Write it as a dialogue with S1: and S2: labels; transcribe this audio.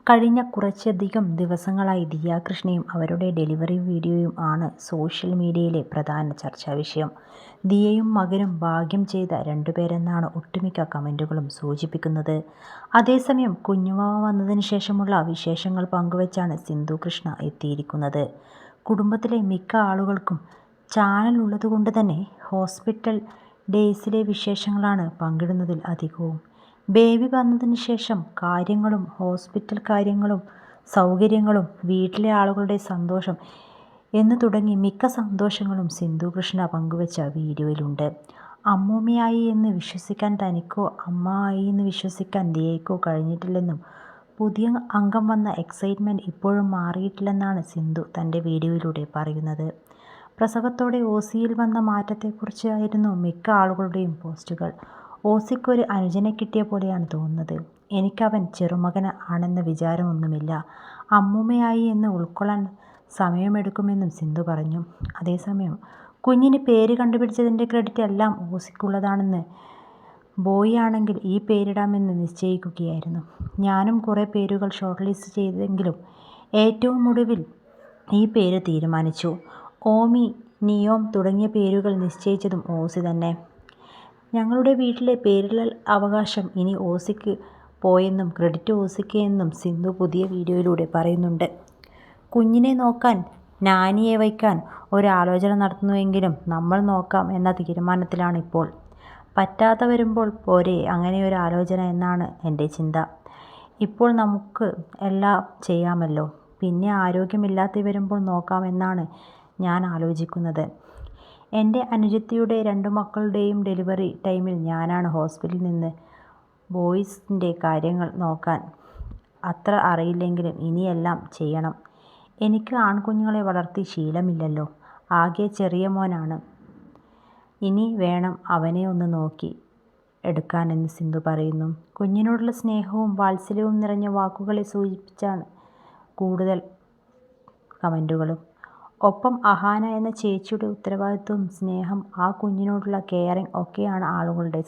S1: കഴിഞ്ഞ കുറച്ചധികം ദിവസങ്ങളായി ദിയ കൃഷ്ണയും അവരുടെ ഡെലിവറി വീഡിയോയും ആണ് സോഷ്യൽ മീഡിയയിലെ പ്രധാന ചർച്ചാവിഷയം. ദിയയും മകനും ഭാഗ്യം ചെയ്ത രണ്ടുപേരെന്നാണ് ഒട്ടുമിക്ക കമന്റുകളും സൂചിപ്പിക്കുന്നത്. അതേസമയം കുഞ്ഞുവാവ വന്നതിന് ശേഷമുള്ള വിശേഷങ്ങൾ പങ്കുവച്ചാണ് സിന്ധു കൃഷ്ണ എത്തിയിരിക്കുന്നത്. കുടുംബത്തിലെ മിക്ക ആളുകൾക്കും ചാനൽ ഉള്ളതുകൊണ്ട് തന്നെ ഹോസ്പിറ്റൽ ഡേയ്സിലെ വിശേഷങ്ങളാണ് പങ്കിടുന്നതിൽ അധികവും. ബേബി വന്നതിന് ശേഷം കാര്യങ്ങളും ഹോസ്പിറ്റൽ കാര്യങ്ങളും സൗകര്യങ്ങളും വീട്ടിലെ ആളുകളുടെ സന്തോഷം എന്നു തുടങ്ങി മിക്ക സന്തോഷങ്ങളും സിന്ധു കൃഷ്ണ പങ്കുവച്ച വീഡിയോയിലുണ്ട്. അമ്മൂമ്മയായി എന്ന് വിശ്വസിക്കാൻ തനിക്കോ അമ്മ ആയി എന്ന് വിശ്വസിക്കാൻ ദിയയ്ക്കോ കഴിഞ്ഞിട്ടില്ലെന്നും പുതിയ അംഗം വന്ന എക്സൈറ്റ്മെന്റ് ഇപ്പോഴും മാറിയിട്ടില്ലെന്നാണ് സിന്ധു തൻ്റെ വീഡിയോയിലൂടെ പറയുന്നത്. പ്രസവത്തോടെ ഓസിയിൽ വന്ന മാറ്റത്തെക്കുറിച്ചായിരുന്നു മിക്ക ആളുകളുടെയും പോസ്റ്റുകൾ. ഓസിക്കൊരു അനുജനെ കിട്ടിയ പോലെയാണ് തോന്നുന്നത്. എനിക്കവൻ ചെറുമകൻ ആണെന്ന വിചാരമൊന്നുമില്ല. അമ്മൂമ്മയായി എന്ന് ഉൾക്കൊള്ളാൻ സമയമെടുക്കുമെന്നും സിന്ധു പറഞ്ഞു. അതേസമയം കുഞ്ഞിന് പേര് കണ്ടുപിടിച്ചതിൻ്റെ ക്രെഡിറ്റ് എല്ലാം ഓസിക്കുള്ളതാണെന്ന് ബോയി ആണെങ്കിൽ ഈ പേരിടാമെന്ന് നിശ്ചയിക്കുകയായിരുന്നു. ഞാനും കുറേ പേരുകൾ ഷോർട്ട് ലിസ്റ്റ് ചെയ്തെങ്കിലും ഏറ്റവും ഒടുവിൽ ഈ പേര് തീരുമാനിച്ചു. ഓമി, നിയോം തുടങ്ങിയ പേരുകൾ നിശ്ചയിച്ചതും ഓസി തന്നെ. ഞങ്ങളുടെ വീട്ടിലെ പേരിടൽ അവകാശം ഇനി ഓസിക്ക് പോയെന്നും ക്രെഡിറ്റ് ഓസിക്ക് എന്നും സിന്ധു പുതിയ വീഡിയോയിലൂടെ പറയുന്നുണ്ട്. കുഞ്ഞിനെ നോക്കാൻ നാനിയെ വയ്ക്കാൻ ഒരാലോചന നടത്തുന്നുവെങ്കിലും നമ്മൾ നോക്കാം എന്ന തീരുമാനത്തിലാണ് ഇപ്പോൾ. പറ്റാതെ വരുമ്പോൾ പോരെ അങ്ങനെയൊരു ആലോചന എന്നാണ് എൻ്റെ ചിന്ത. ഇപ്പോൾ നമുക്ക് എല്ലാം ചെയ്യാമല്ലോ. പിന്നെ ആരോഗ്യമില്ലാതെ വരുമ്പോൾ നോക്കാം എന്നാണ് ഞാൻ ആലോചിക്കുന്നത്. എൻ്റെ അനുജത്തിയുടെ 2 മക്കളുടെയും ഡെലിവറി ടൈമിൽ ഞാനാണ് ഹോസ്പിറ്റലിൽ നിന്ന് ബോയ്സിൻ്റെ കാര്യങ്ങൾ നോക്കാൻ. അത്ര അറിയില്ലെങ്കിലും ഇനിയെല്ലാം ചെയ്യണം. എനിക്ക് ആൺകുഞ്ഞുങ്ങളെ വളർത്തി ശീലമില്ലല്ലോ. ആകെ ചെറിയ മോനാണ്. ഇനി വേണം അവനെ ഒന്ന് നോക്കി എടുക്കാനെന്ന് സിന്ധു പറയുന്നു. കുഞ്ഞിനോടുള്ള സ്നേഹവും വാത്സല്യവും നിറഞ്ഞ വാക്കുകളെ സൂചിപ്പിച്ചാണ് കൂടുതൽ കമന്റുകളും. ഒപ്പം അഹാന എന്ന ചേച്ചിയുടെ ഉത്തരവാദിത്വവും സ്നേഹം ആ കുഞ്ഞിനോടുള്ള കെയറിങ് ഒക്കെയാണ് ആളുകളുടെ